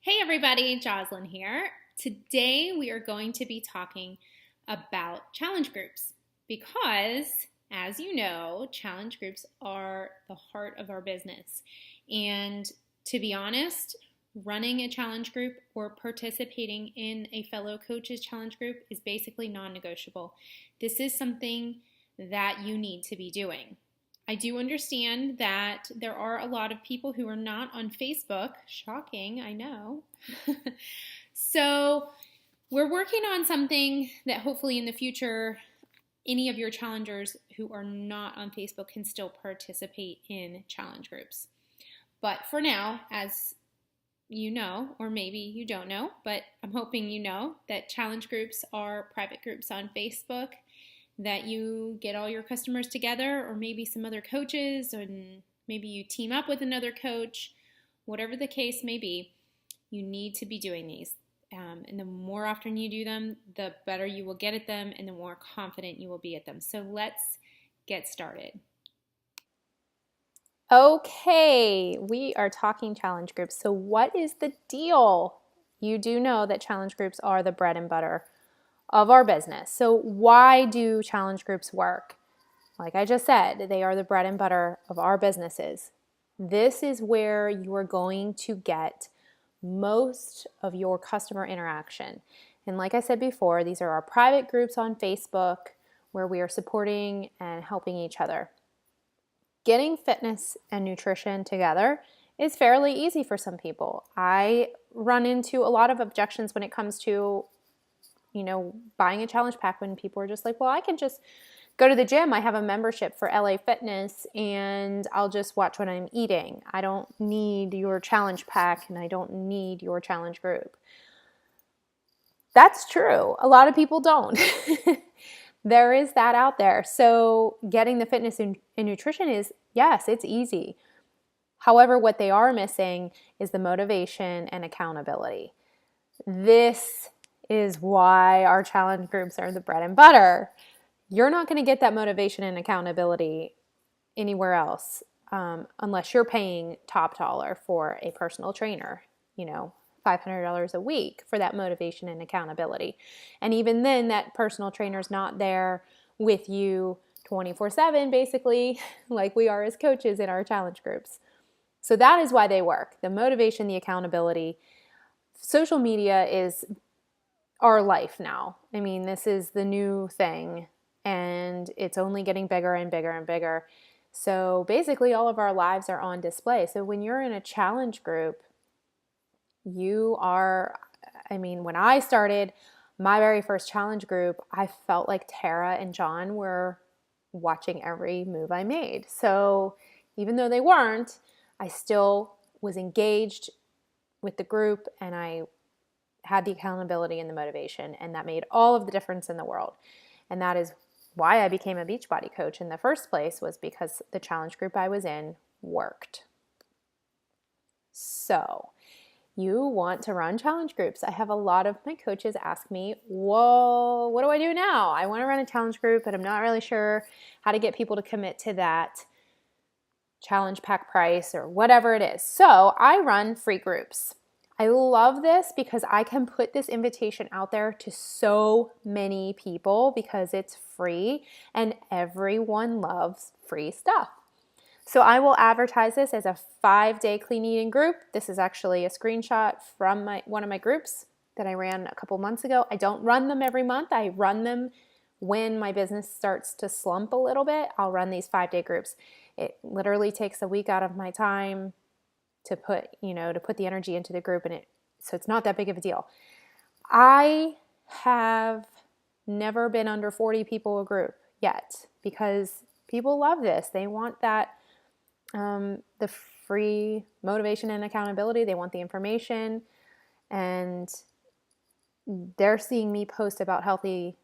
Hey everybody, Jocelyn here. Today we are going to be talking about challenge groups because, as you know, challenge groups are the heart of our business. And to be honest, running a challenge group or participating in a fellow coach's challenge group is basically non-negotiable. This is something that you need to be doing. I do understand that there are a lot of people who are not on Facebook. Shocking, I know. So, we're working on something that hopefully in the future, any of your challengers who are not on Facebook can still participate in challenge groups. But for now, as you know, or maybe you don't know, but I'm hoping you know that challenge groups are private groups on Facebook that you get all your customers together, or maybe some other coaches, and maybe you team up with another coach. Whatever the case may be, you need to be doing these. And the more often you do them, the better you will get at them and the more confident you will be at them. So let's get started. Okay, we are talking challenge groups. So what is the deal? You do know that challenge groups are the bread and butter of our business. So why do challenge groups work? Like I just said, they are the bread and butter of our businesses. This is where you are going to get most of your customer interaction. And like I said before, these are our private groups on Facebook where we are supporting and helping each other. Getting fitness and nutrition together is fairly easy for some people. I run into a lot of objections when it comes to buying a challenge pack when people are just like, well, I can just go to the gym. I have a membership for LA Fitness and I'll just watch what I'm eating. I don't need your challenge pack and I don't need your challenge group. That's true. A lot of people don't. There is that out there. So getting the fitness and nutrition is, yes, it's easy. However, what they are missing is the motivation and accountability. This is why our challenge groups are the bread and butter. You're not going to get that motivation and accountability anywhere else unless you're paying top dollar for a personal trainer, $500 a week for that motivation and accountability. And even then, that personal trainer's not there with you 24/7, basically, like we are as coaches in our challenge groups. So that is why they work. The motivation, the accountability. Social media is our life now. I mean, this is the new thing and it's only getting bigger and bigger and bigger. So basically all of our lives are on display. So when you're in a challenge group, when I started my very first challenge group, I felt like Tara and John were watching every move I made. So even though they weren't, I still was engaged with the group and I had the accountability and the motivation, and that made all of the difference in the world. And that is why I became a Beachbody coach in the first place, was because the challenge group I was in worked. So you want to run challenge groups. I have a lot of my coaches ask me, well, what do I do now? I want to run a challenge group, but I'm not really sure how to get people to commit to that challenge pack price or whatever it is. So I run free groups. I love this because I can put this invitation out there to so many people because it's free and everyone loves free stuff. So I will advertise this as a 5-day clean eating group. This is actually a screenshot from one of my groups that I ran a couple months ago. I don't run them every month. I run them when my business starts to slump a little bit. I'll run these 5-day groups. It literally takes a week out of my time to put the energy into the group, so it's not that big of a deal. I have never been under 40 people a group yet because people love this. They want that, the free motivation and accountability. They want the information, and they're seeing me post about healthy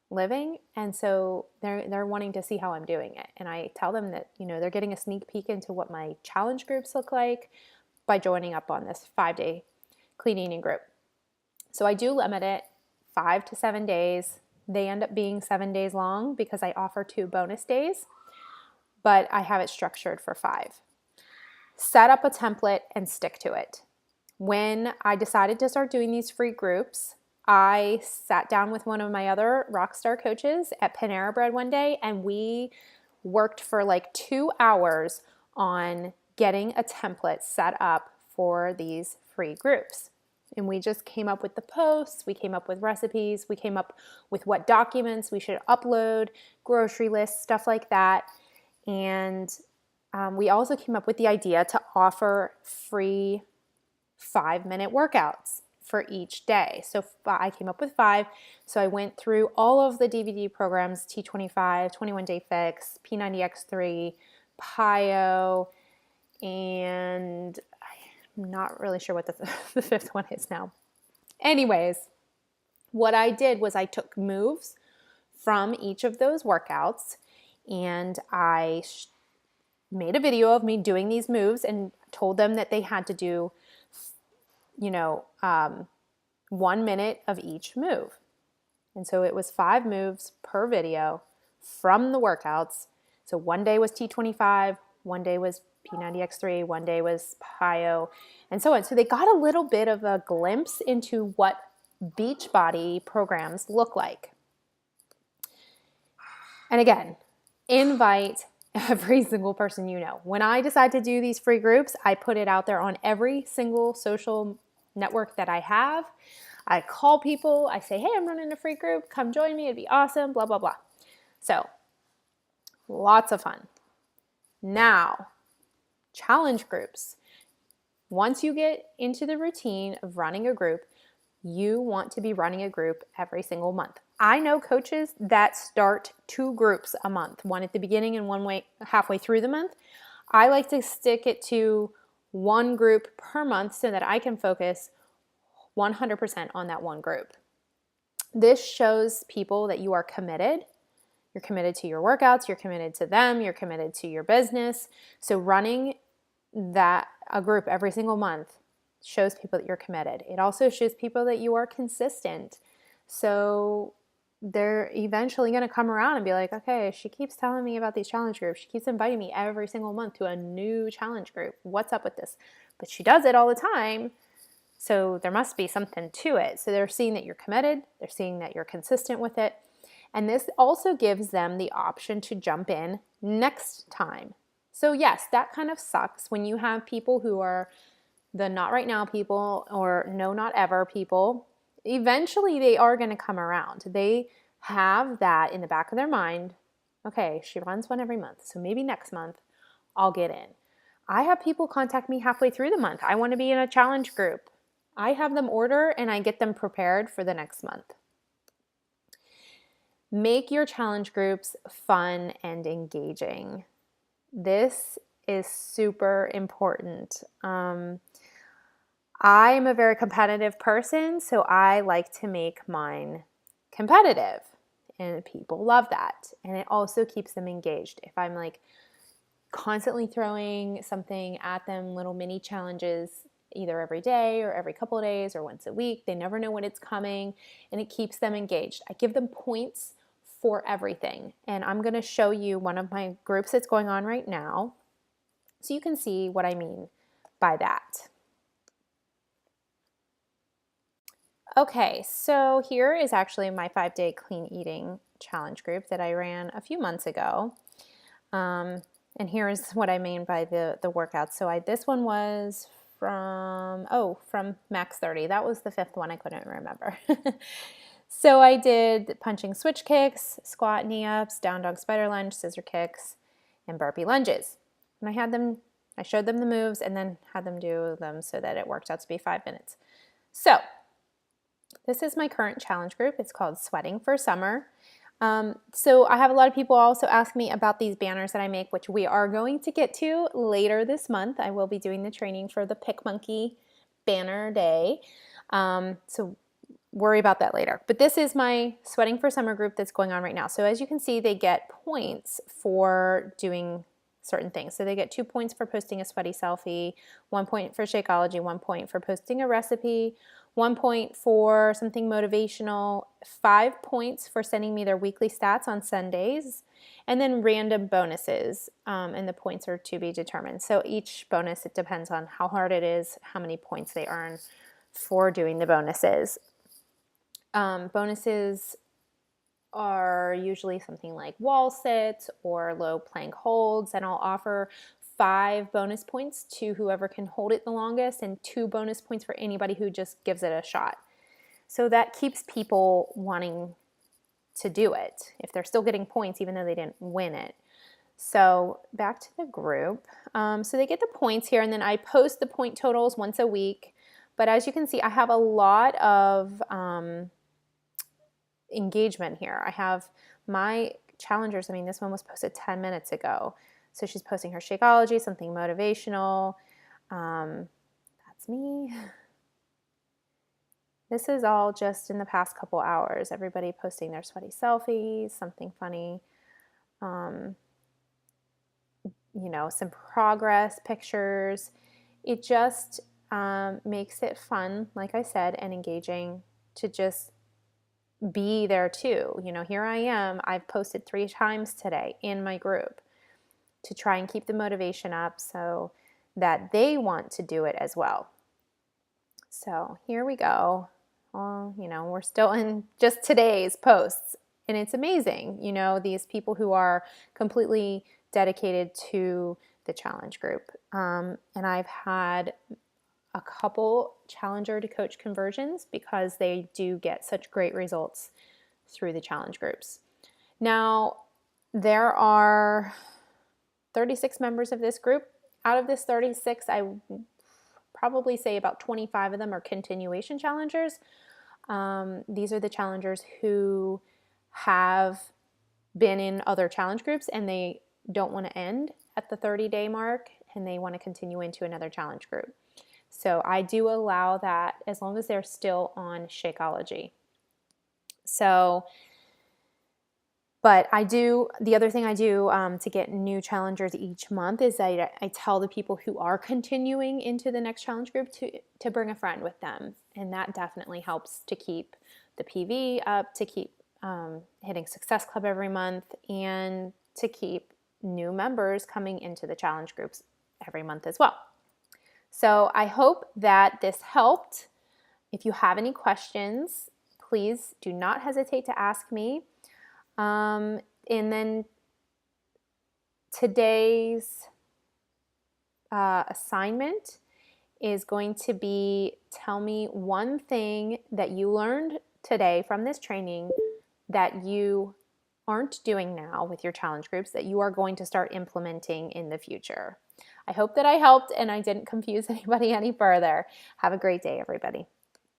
living, and so they're wanting to see how I'm doing it. And I tell them that they're getting a sneak peek into what my challenge groups look like by joining up on this 5-day clean eating group. So I do limit it 5 to 7 days. They end up being 7 days long because I offer 2 bonus days, but I have it structured for 5. Set up a template and stick to it. When I decided to start doing these free groups, I sat down with one of my other rockstar coaches at Panera Bread one day, and we worked for like 2 hours on getting a template set up for these free groups. And we just came up with the posts, we came up with recipes, we came up with what documents we should upload, grocery lists, stuff like that. And we also came up with the idea to offer free 5-minute workouts for each day. So I came up with 5. So I went through all of the DVD programs, T25, 21 Day Fix, P90X3, PIO, and I'm not really sure what the 5th one is now. Anyways, what I did was I took moves from each of those workouts, and I made a video of me doing these moves and told them that they had to do 1 minute of each move. And so it was 5 moves per video from the workouts. So one day was T25, one day was P90X3, one day was PIO, and so on. So they got a little bit of a glimpse into what Beachbody programs look like. And again, invite every single person you know. When I decide to do these free groups, I put it out there on every single social network that I have. I call people, I say, hey, I'm running a free group, come join me, it'd be awesome, blah, blah, blah. So, lots of fun. Now, challenge groups. Once you get into the routine of running a group, you want to be running a group every single month. I know coaches that start 2 groups a month, one at the beginning and one halfway through the month. I like to stick it to 1 group per month so that I can focus 100% on that one group. This shows people that you are committed. You're committed to your workouts, you're committed to them, you're committed to your business. So running a group every single month shows people that you're committed. It also shows people that you are consistent. So they're eventually going to come around and be like, okay, she keeps telling me about these challenge groups. She keeps inviting me every single month to a new challenge group. What's up with this? But she does it all the time. So there must be something to it. So they're seeing that you're committed. They're seeing that you're consistent with it. And this also gives them the option to jump in next time. So yes, that kind of sucks when you have people who are the not right now people or no, not ever people. Eventually they are going to come around. They have that in the back of their mind. Okay, she runs one every month, so maybe next month I'll get in. I have people contact me halfway through the month. I want to be in a challenge group. I have them order and I get them prepared for the next month. Make your challenge groups fun and engaging. This is super important. I'm a very competitive person, so I like to make mine competitive, and people love that. And it also keeps them engaged. If I'm like constantly throwing something at them, little mini challenges, either every day or every couple of days or once a week, they never know when it's coming, and it keeps them engaged. I give them points for everything. And I'm going to show you one of my groups that's going on right now so you can see what I mean by that. Okay, so here is actually my 5-day clean eating challenge group that I ran a few months ago. And here's what I mean by the workouts. So this one was from Max 30. That was the 5th one. I couldn't remember. So I did punching switch kicks, squat knee ups, down dog spider lunge, scissor kicks, and burpee lunges. And I showed them the moves and then had them do them so that it worked out to be 5 minutes. So this is my current challenge group. It's called Sweating for Summer. So I have a lot of people also ask me about these banners that I make, which we are going to get to later this month. I will be doing the training for the Pick Monkey banner day. So worry about that later. But this is my Sweating for Summer group that's going on right now. So as you can see, they get points for doing certain things. So they get 2 points for posting a sweaty selfie, 1 point for Shakeology, 1 point for posting a recipe, 1 point for something motivational, 5 points for sending me their weekly stats on Sundays, and then random bonuses, and the points are to be determined. So each bonus, it depends on how hard it is, how many points they earn for doing the bonuses. Bonuses are usually something like wall sits or low plank holds, and I'll offer 5 bonus points to whoever can hold it the longest and 2 bonus points for anybody who just gives it a shot. So that keeps people wanting to do it if they're still getting points even though they didn't win it. So back to the group. So they get the points here, and then I post the point totals once a week. But as you can see, I have a lot of engagement here. I have my challengers. I mean, this one was posted 10 minutes ago. So she's posting her Shakeology, something motivational. That's me. This is all just in the past couple hours. Everybody posting their sweaty selfies, something funny. You know, some progress pictures. It just makes it fun, like I said, and engaging to just be there too. You know, here I am. I've posted 3 times today in my group to try and keep the motivation up so that they want to do it as well. So here we go. You know, we're still in just today's posts, and it's amazing, you know, these people who are completely dedicated to the challenge group. And I've had a couple challenger to coach conversions because they do get such great results through the challenge groups. Now, there are 36 members of this group. Out of this 36, I probably say about 25 of them are continuation challengers. These are the challengers who have been in other challenge groups and they don't want to end at the 30-day mark and they want to continue into another challenge group. So I do allow that as long as they're still on Shakeology. So, but I do, the other thing I do to get new challengers each month is I tell the people who are continuing into the next challenge group to bring a friend with them. And that definitely helps to keep the PV up, to keep hitting Success Club every month, and to keep new members coming into the challenge groups every month as well. So I hope that this helped. If you have any questions, please do not hesitate to ask me. And then today's assignment is going to be, tell me one thing that you learned today from this training that you aren't doing now with your challenge groups that you are going to start implementing in the future. I hope that I helped and I didn't confuse anybody any further. Have a great day, everybody.